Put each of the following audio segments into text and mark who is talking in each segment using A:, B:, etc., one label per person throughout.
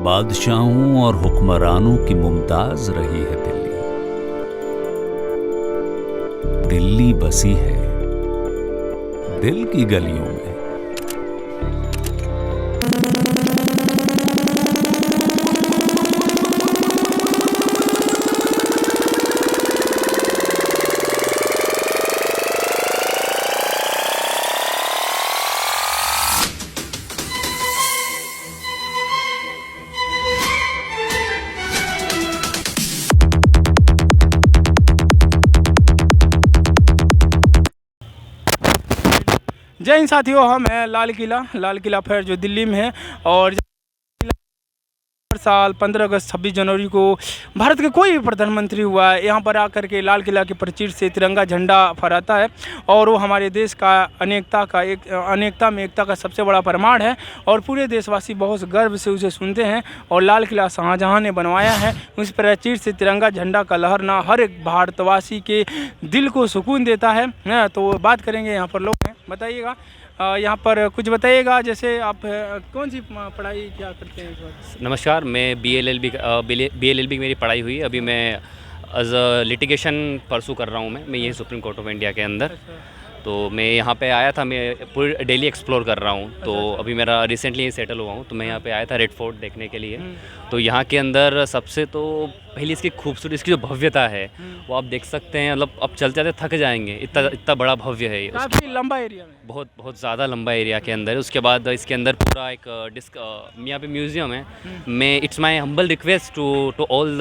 A: बादशाहों और हुक्मरानों की मुमताज रही है दिल्ली। दिल्ली बसी है दिल की गलियों में।
B: जय हिंद साथियों, हम हैं लाल किला फेयर जो दिल्ली में है। और हर साल 15 अगस्त 26 जनवरी को भारत के कोई भी प्रधानमंत्री हुआ है, यहाँ पर आकर के लाल किला के प्राचीर से तिरंगा झंडा फहराता है। और वो हमारे देश का अनेकता में एकता का सबसे बड़ा प्रमाण है। और पूरे देशवासी बहुत गर्व से उसे सुनते हैं। और लाल किला शाहजहां ने बनवाया है, उस प्राचीर से तिरंगा झंडा का लहरना हर एक भारतवासी के दिल को सुकून देता है। तो बात करेंगे, यहाँ पर लोग हैं, बताइएगा यहाँ पर कुछ बताइएगा। जैसे आप कौन सी पढ़ाई क्या करते हैं इस वक्त?
C: नमस्कार, मैं BLLB मेरी पढ़ाई हुई। अभी मैं एज अ लिटिगेशन परसू कर रहा हूँ। मैं यही सुप्रीम कोर्ट ऑफ इंडिया के अंदर। तो मैं यहाँ पे आया था, मैं पूरी दिल्ली एक्सप्लोर कर रहा हूँ। तो अभी मेरा रिसेंटली सेटल हुआ हूँ, तो मैं यहाँ पे आया था रेड फोर्ट देखने के लिए। तो यहाँ के अंदर सबसे तो पहली इसकी खूबसूरती, इसकी जो भव्यता है वो आप देख सकते हैं। मतलब अब चलते चलते थक जाएंगे, इतना बड़ा भव्य है।
B: काफ़ी लंबा एरिया में,
C: बहुत ज़्यादा लंबा एरिया के अंदर है। उसके बाद इसके अंदर पूरा एक यहाँ पे म्यूज़ियम है। मैं it's my humble request to all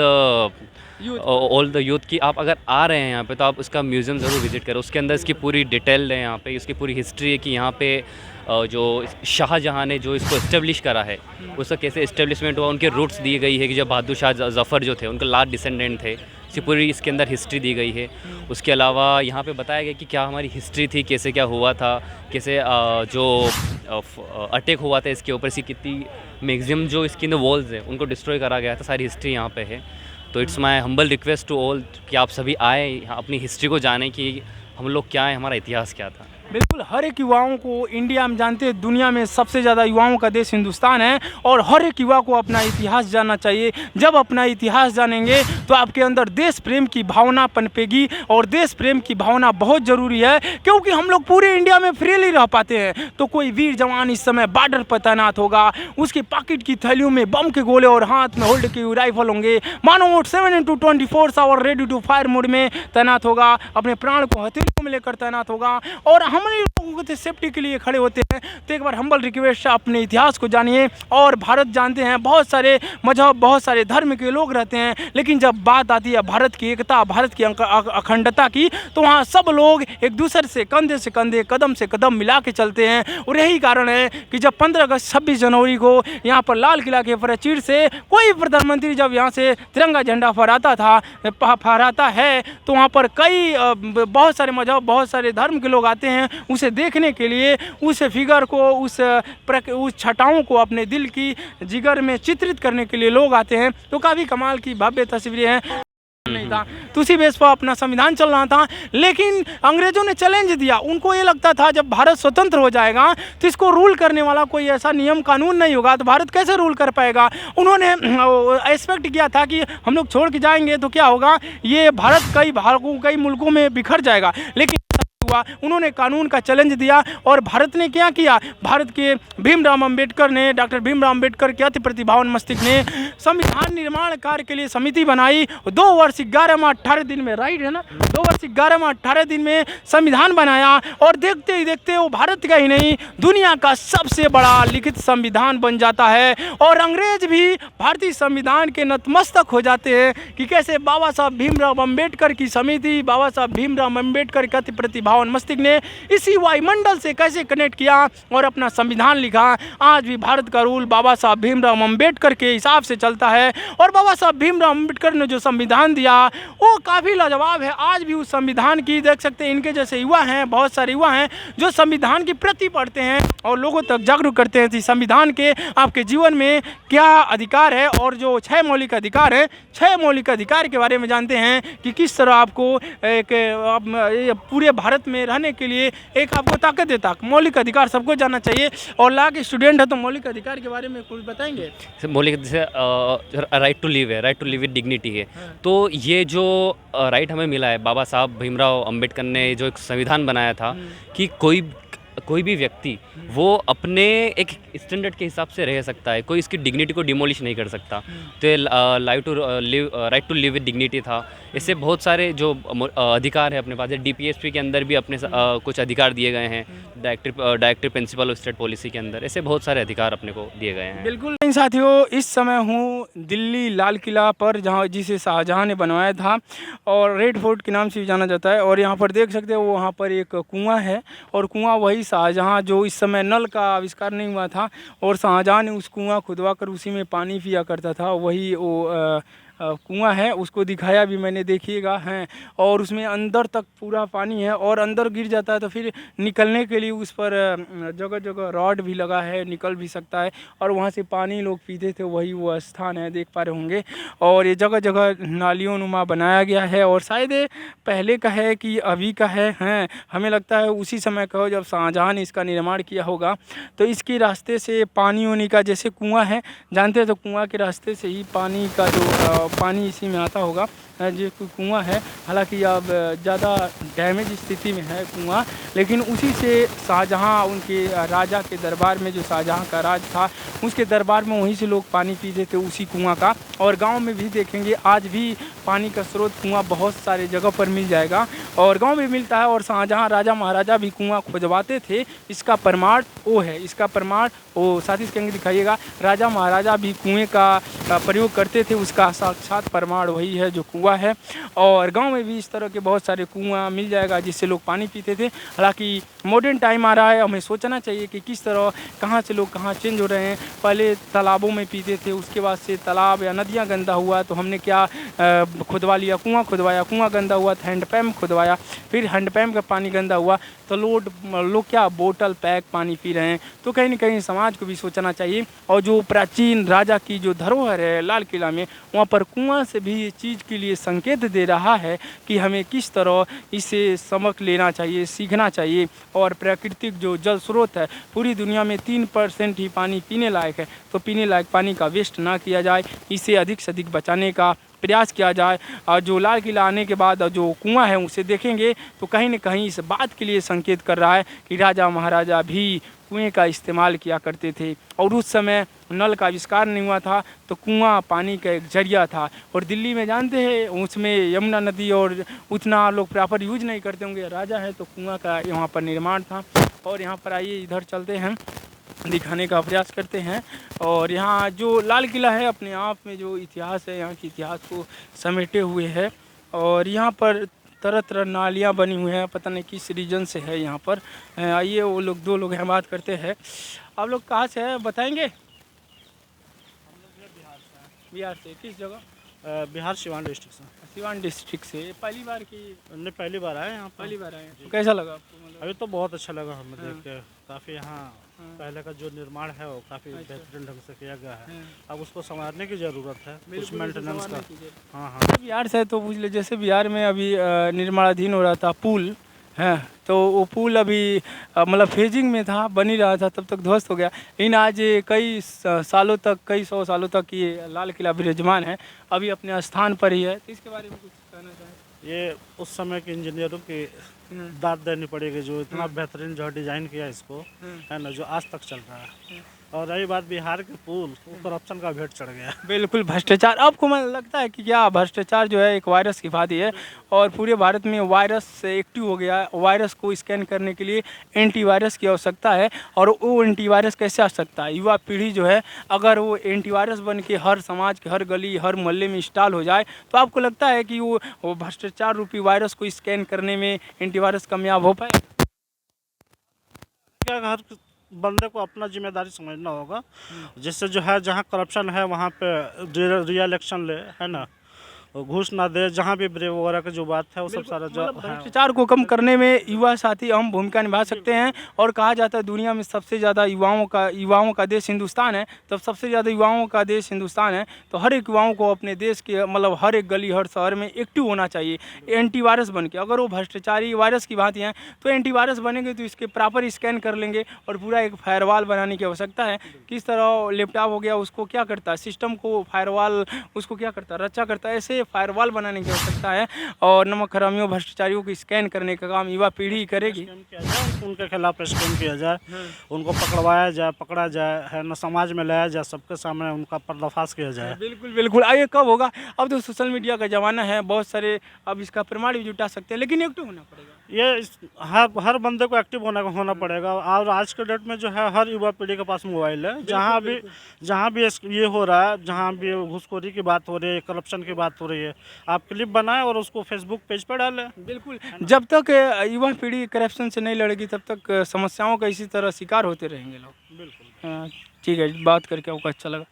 C: the youth की आप अगर आ रहे हैं यहाँ पे तो आप उसका म्यूज़ियम ज़रूर विज़िट करें। उसके अंदर इसकी पूरी डिटेल है, यहाँ पे इसकी पूरी हिस्ट्री है कि यहाँ पे जो शाहजहाँ ने जो इसको इस्टेब्लिश करा है, उसका कैसे इस्टेब्लिशमेंट हुआ, उनके रूट्स दी गई है कि जब बहादुर शाह जफ़र जो थे उनके लास्ट डिसेंडेंट थे। इसकी पूरी इसके अंदर हिस्ट्री दी गई है। उसके अलावा यहाँ पे बताया गया कि क्या हमारी हिस्ट्री थी, कैसे क्या हुआ था, कैसे जो अटैक हुआ था इसके ऊपर, इसकी कितनी मैक्सिमम जो इसकी वॉल्स हैं उनको डिस्ट्रॉय करा गया था। सारी हिस्ट्री यहाँ पे है। तो it's my humble request to all कि आप सभी आए यहाँ अपनी हिस्ट्री को जानें कि हम लोग क्या है, हमारा इतिहास क्या था।
B: बिल्कुल, हर एक युवाओं को, इंडिया में जानते हैं दुनिया में सबसे ज़्यादा युवाओं का देश हिंदुस्तान है। और हर एक युवा को अपना इतिहास जानना चाहिए। जब अपना इतिहास जानेंगे तो आपके अंदर देश प्रेम की भावना पनपेगी। और देश प्रेम की भावना बहुत ज़रूरी है, क्योंकि हम लोग पूरे इंडिया में फ्रीली रह पाते हैं। तो कोई वीर जवान इस समय बॉर्डर पर तैनात होगा, उसके पॉकेट की थैलियों में बम के गोले और हाथ में होल्ड के राइफल होंगे, मानो वो 7/24 hour ready to fire mode में तैनात होगा, अपने प्राण को हथेलियों में लेकर तैनात होगा। और हमारे लोगों के सेफ्टी के लिए खड़े होते हैं। तो एक बार हम्बल रिक्वेस्ट, अपने इतिहास को जानिए। और भारत जानते हैं बहुत सारे मजहब, बहुत सारे धर्म के लोग रहते हैं, लेकिन जब बात आती है भारत की एकता, भारत की अखंडता की, तो वहाँ सब लोग एक दूसरे से कंधे, कदम से कदम मिला के चलते हैं। और यही कारण है कि जब 15 अगस्त 26 जनवरी को यहाँ पर लाल किला के प्राचीर से कोई प्रधानमंत्री जब यहाँ से तिरंगा झंडा फहराता है, तो वहाँ पर कई बहुत सारे मजहब, बहुत सारे धर्म के लोग आते हैं उसे देखने के लिए। उस फिगर को, उस छटाओं को अपने दिल की जिगर में चित्रित करने के लिए लोग आते हैं। तो काफ़ी कमाल की भव्य तस्वीरें हैं। नहीं था तो उसी बेस पर अपना संविधान चल रहा था, लेकिन अंग्रेजों ने चैलेंज दिया। उनको ये लगता था जब भारत स्वतंत्र हो जाएगा तो इसको रूल करने वाला कोई ऐसा नियम कानून नहीं होगा, तो भारत कैसे रूल कर पाएगा। उन्होंने एक्सपेक्ट किया था कि हम लोग छोड़ के जाएंगे तो क्या होगा, ये भारत कई भागों, कई मुल्कों में बिखर जाएगा। लेकिन हुआ, उन्होंने कानून का चैलेंज दिया। और भारत ने क्या किया, भारत के भीमराव अंबेडकर ने, डॉक्टर भीमराव अंबेडकर के अति प्रतिभावान मस्तिष्क ने संविधान निर्माण कार्य के लिए समिति बनाई। 2 वर्ष 11 माह 18 दिन में, राइट है ना, 2 वर्ष 11 माह 18 दिन में संविधान बनाया। और देखते ही देखते वो भारत का ही नहीं, दुनिया का सबसे बड़ा लिखित संविधान बन जाता है। और अंग्रेज भी भारतीय संविधान के नतमस्तक हो जाते हैं कि कैसे बाबा साहब भीमराव अंबेडकर की समिति, बाबा साहब भीमराव अंबेडकर के अति प्रतिभावान मस्तिष्क ने इसी वायुमंडल से कैसे कनेक्ट किया और अपना संविधान लिखा। आज भी भारत का रूल बाबा साहब भीमराव अंबेडकर के हिसाब से चलता है। और बाबा साहब भीमराव अंबेडकर ने जो संविधान दिया वो काफ़ी लाजवाब है। आज भी उस संविधान की देख सकते हैं, इनके जैसे युवा हैं, बहुत सारे युवा हैं जो संविधान की प्रति पढ़ते हैं और लोगों तक जागरूक करते हैं कि संविधान के आपके जीवन में क्या अधिकार है। और जो 6 मौलिक अधिकार है, 6 मौलिक अधिकार के बारे में जानते हैं कि किस तरह आपको एक पूरे भारत भारत में रहने के लिए एक आपको ताकत देता। मौलिक अधिकार सबको जानना चाहिए, और ला के स्टूडेंट है तो मौलिक अधिकार के बारे में कुछ बताएंगे?
C: मौलिक जैसे राइट टू लिव है, right to live with dignity है। तो ये जो राइट हमें मिला है, बाबा साहब भीमराव अंबेडकर ने जो एक संविधान बनाया था कि कोई भी व्यक्ति वो अपने एक स्टैंडर्ड के हिसाब से रह सकता है, कोई इसकी डिग्निटी को डिमोलिश नहीं कर सकता। तो right to live with dignity था। इससे बहुत सारे जो अधिकार है अपने पास है। डीपीएसपी के अंदर भी अपने कुछ अधिकार दिए गए हैं, directive principle of state policy के अंदर ऐसे बहुत सारे अधिकार अपने को दिए गए हैं।
B: बिल्कुल नहीं साथियों, इस समय हूँ दिल्ली लाल किला पर, जहाँ जिसे शाहजहाँ ने बनवाया था और रेड फोर्ट के नाम से भी जाना जाता है। और यहाँ पर देख सकते हो वहाँ पर एक कुआं है, और कुआं वही शाहजहाँ, जो इस समय नल का आविष्कार नहीं हुआ था और शाहजहाँ ने उस कुआं खुदवा कर उसी में पानी पिया करता था, वही वो कुआं है, उसको दिखाया भी मैंने, देखिएगा हैं। और उसमें अंदर तक पूरा पानी है, और अंदर गिर जाता है तो फिर निकलने के लिए उस पर जगह जगह रॉड भी लगा है, निकल भी सकता है। और वहाँ से पानी लोग पीते थे, वही वो स्थान है, देख पा रहे होंगे। और ये जगह जगह नालियों नुमा बनाया गया है, और शायद ये पहले का है कि अभी का है, हैं हमें लगता है उसी समय का हो जब शाहजहाँ ने इसका निर्माण किया होगा। तो इसके रास्ते से पानी होने का, जैसे कुआं है जानते हैं, तो कुआं के रास्ते से ही पानी का जो पानी इसी में आता होगा, जो कुआं है। हालांकि अब ज़्यादा डैमेज स्थिति में है कुआं, लेकिन उसी से शाहजहाँ, उनके राजा के दरबार में, जो शाहजहाँ का राज था उसके दरबार में, वहीं से लोग पानी पीते थे उसी कुआं का। और गांव में भी देखेंगे आज भी पानी का स्रोत कुआं बहुत सारे जगह पर मिल जाएगा, और गांव में मिलता है। और शाहजहाँ राजा महाराजा भी कुआं खुदवाते थे, इसका प्रमाण वो है, इसका प्रमाण वो साथी कहेंगे, दिखाइएगा। राजा महाराजा भी कुएँ का प्रयोग करते थे, उसका साक्षात प्रमाण वही है जो कुआं है। और गांव में भी इस तरह के बहुत सारे कुआं मिल जाएगा जिससे लोग पानी पीते थे। हालांकि मॉडर्न टाइम आ रहा है, हमें सोचना चाहिए कि किस तरह, कहां से लोग कहां चेंज हो रहे हैं। पहले तालाबों में पीते थे, उसके बाद से तालाब या नदियां गंदा हुआ तो हमने क्या खुदवा लिया, कुआं खुदवाया, कुआं गंदा हुआ तो हैंडपम्प खुदवाया, फिर हैंडपम्प का पानी गंदा हुआ तो लोग क्या बोतल पैक पानी पी रहे हैं। तो कहीं ना कहीं समाज को भी सोचना चाहिए। और जो प्राचीन राजा की जो धरोहर है लाल किला में, वहाँ पर कुआं से भी ये चीज़ के लिए संकेत दे रहा है कि हमें किस तरह इसे समझ लेना चाहिए, सीखना चाहिए। और प्राकृतिक जो जल स्रोत है, पूरी दुनिया में 3% ही पानी पीने लायक है, तो पीने लायक पानी का वेस्ट ना किया जाए, इसे अधिक से अधिक बचाने का प्रयास किया जाए। और जो लाल किला आने के बाद जो कुआं है उसे देखेंगे तो कहीं न कहीं इस बात के लिए संकेत कर रहा है कि राजा महाराजा भी कुएं का इस्तेमाल किया करते थे। और उस समय नल का आविष्कार नहीं हुआ था, तो कुआं पानी का एक जरिया था। और दिल्ली में जानते हैं उसमें यमुना नदी और उतना लोग प्रॉपर यूज नहीं करते होंगे, राजा है तो कुआं का यहाँ पर निर्माण था। और यहाँ पर आइए इधर चलते हैं, दिखाने का प्रयास करते हैं। और यहाँ जो लाल किला है अपने आप में जो इतिहास है, यहाँ के इतिहास को समेटे हुए है। और यहाँ पर तरह तरह नालियाँ बनी हुई हैं, पता नहीं किस रीजन से है यहाँ पर। आइए वो लोग, दो लोग हैं, बात करते हैं। आप लोग कहाँ से हैं बताएंगे? हम लोग बिहार से हैं। बिहार से किस जगह?
D: बिहार सिवान डिस्ट्रिक्ट से।
B: सिवान डिस्ट्रिक्ट से पहली बार की?
D: हमने पहली बार आए यहाँ,
B: पहली बार आए। तो कैसा लगा आपको? मतलब
D: अभी तो बहुत अच्छा लगा हमें देख के। काफ़ी यहाँ पहले का जो निर्माण है वो काफ़ी बेहतरीन ढंग से किया गया है। अब उसको संवारने की ज़रूरत है, कुछ मेंटेनेंस का। हाँ हाँ,
B: बिहार से तो पूछ ले, जैसे बिहार में अभी निर्माणाधीन हो रहा था पुल है, तो वो पुल अभी मतलब फेजिंग में था, बन ही रहा था, तब तक ध्वस्त हो गया। लेकिन आज कई सालों तक, कई 100 सालों तक ये लाल किला विराजमान है, अभी अपने स्थान पर ही है। तो इसके बारे में कुछ कहना चाहें?
D: ये उस समय के इंजीनियरों की दाद देनी पड़ेगी जो इतना बेहतरीन जो डिज़ाइन किया इसको, है ना, जो आज तक चल रहा है। और रही बात बिहार के पुल, वो करप्शन का भेंट चढ़ गया।
B: बिल्कुल भ्रष्टाचार। आपको मन लगता है कि क्या भ्रष्टाचार जो है एक वायरस की भांति है, और पूरे भारत में वायरस एक्टिव हो गया है। वायरस को स्कैन करने के लिए एंटीवायरस की आवश्यकता है, और वो एंटीवायरस कैसे आ सकता है? युवा पीढ़ी जो है, अगर वो एंटीवायरस बन के हर समाज के हर गली हर मोहल्ले में इंस्टॉल हो जाए, तो आपको लगता है कि वो भ्रष्टाचार रूपी वायरस को स्कैन करने में एंटीवायरस कामयाब हो पाए?
D: क्या हर बंदे को अपना जिम्मेदारी समझना होगा, जिससे जो है जहाँ करप्शन है वहाँ पे रियल एक्शन ले, है ना। घूस ना दे, जहाँ भी ब्रेव वगैरह की जो बात है वो सब सारा जो
B: मतलब भ्रष्टाचार को कम करने में युवा साथी अहम भूमिका निभा सकते हैं। और कहा जाता है दुनिया में सबसे ज़्यादा युवाओं का देश हिंदुस्तान है। तब सबसे ज़्यादा युवाओं का देश हिंदुस्तान है, तो हर एक युवाओं को अपने देश के मतलब हर एक गली हर शहर में एक्टिव होना चाहिए एंटीवायरस बन के। अगर वो भ्रष्टाचारी वायरस की भांति हैं तो एंटीवायरस बनेंगे तो इसके प्रॉपर स्कैन कर लेंगे और पूरा एक फायरवॉल बनाने की आवश्यकता है। किस तरह लैपटॉप हो गया उसको क्या करता है, सिस्टम को फायरवॉल उसको क्या करता है, रक्षा करता है, ऐसे फायरवॉल बनाने की आवश्यकता है। और नमक हरामियों भ्रष्टाचारियों को स्कैन करने का काम युवा पीढ़ी करेगी।
D: स्कैम किया जाए, उनके खिलाफ स्कैम किया जाए, उनको पकड़वाया जाए, पकड़ा जाए, है ना, समाज में लाया जाए, सबके सामने उनका पर्दाफाश किया जाए।
B: बिल्कुल बिल्कुल। आइए कब होगा, अब तो सोशल मीडिया का ज़माना है, बहुत सारे अब इसका प्रमाण भी जुटा सकते हैं, लेकिन एक्टिव होना पड़ेगा।
D: हर बंदे को एक्टिव होना पड़ेगा। और आज के डेट में जो है हर युवा पीढ़ी के पास मोबाइल है, जहाँ भी ये हो रहा है, जहाँ भी घूसखोरी की बात हो रही है, करप्शन की बात हो रही है, आप क्लिप बनाएं और उसको फेसबुक पेज पर डालें।
B: बिल्कुल, जब तक युवा पीढ़ी करप्शन से नहीं लड़ेगी तब तक समस्याओं का इसी तरह शिकार होते रहेंगे लोग।
D: बिल्कुल।
B: ठीक है, बात करके आपको अच्छा लगा।